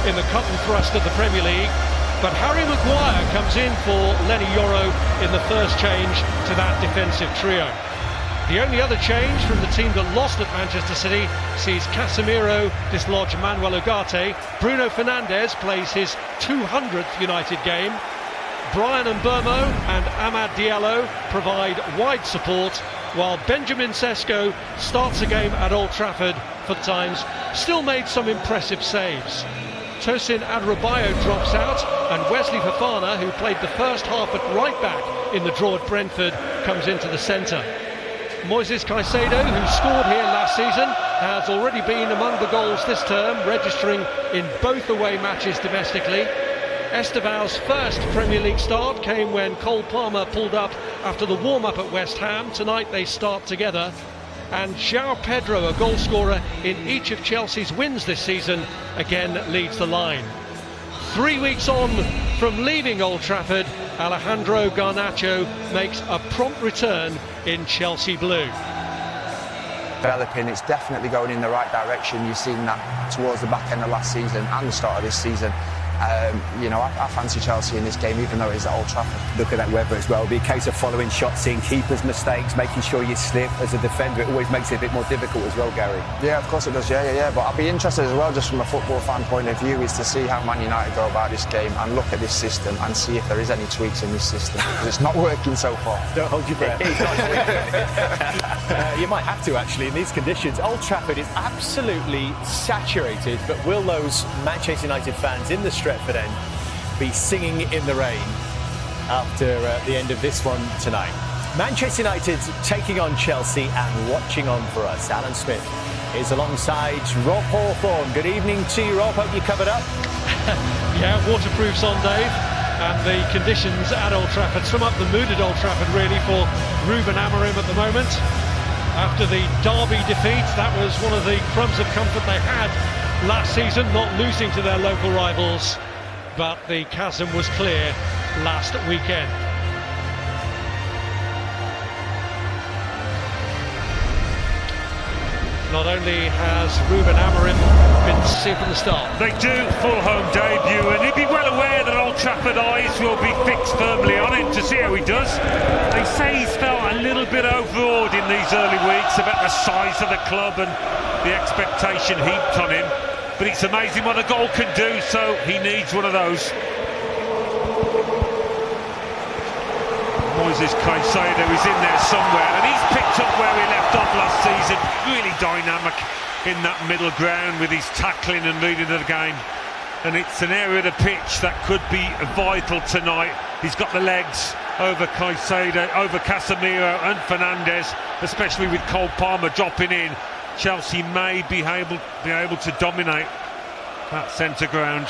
in the cut and thrust of the Premier League. But Harry Maguire comes in for Lenny Yoro in the first change to that defensive trio. The only other change from the team that lost at Manchester City sees Casemiro dislodge Manuel Ugarte. Bruno Fernandes plays his 200th United game. Brian Mbeumo and Amad Diallo provide wide support, while Benjamin Sesko starts a game at Old Trafford for times, still made some impressive saves. Tosin Adebayo drops out, and Wesley Fofana, who played the first half at right back in the draw at Brentford, comes into the centre. Moises Caicedo, who scored here last season, has already been among the goals this term, registering in both away matches domestically. Esteval's first Premier League start came when Cole Palmer pulled up after the warm-up at West Ham. Tonight they start together. And João Pedro, a goal scorer in each of Chelsea's wins this season, again leads the line. 3 weeks on from leaving Old Trafford, Alejandro Garnacho makes a prompt return in Chelsea blue. Developing, it's definitely going in the right direction. You've seen that towards the back end of last season and the start of this season. You know, I fancy Chelsea in this game, even though it's at Old Trafford. Look at that weather as well. It'll be a case of following shots, seeing keepers' mistakes, making sure you slip. As a defender, it always makes it a bit more difficult as well, Gary. Yeah, of course it does. Yeah. But I'd be interested as well, just from a football fan point of view, is to see how Man United go about this game and look at this system and see if there is any tweaks in this system, because it's not working so far. Don't hold your breath. You might have to, actually, in these conditions. Old Trafford is absolutely saturated, but will those Manchester United fans in the Stretford end be singing in the rain after the end of this one tonight? Manchester United taking on Chelsea and watching on for us. Alan Smith is alongside Rob Hawthorne. Good evening to you, Rob. Hope you covered up. Yeah, waterproofs on, Dave. And the conditions at Old Trafford sum up the mood at Old Trafford, really, for Ruben Amorim at the moment. After the Derby defeat, that was one of the crumbs of comfort they had last season, not losing to their local rivals. But the chasm was clear last weekend. Not only has Ruben Amorim been sick from the start. They do, full home debut, and he'll be well aware that Old Trafford eyes will be fixed firmly on him to see how he does. They say he's felt a little bit overawed in these early weeks about the size of the club and the expectation heaped on him. But it's amazing what a goal can do, so he needs one of those. Moises Caicedo is in there somewhere, and he's picked up where he left off last season. Really dynamic in that middle ground with his tackling and leading the game. And it's an area of the pitch that could be vital tonight. He's got the legs over Caicedo, over Casemiro and Fernandes, especially with Cole Palmer dropping in. Chelsea may be able to dominate that centre ground.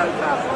Yellow card.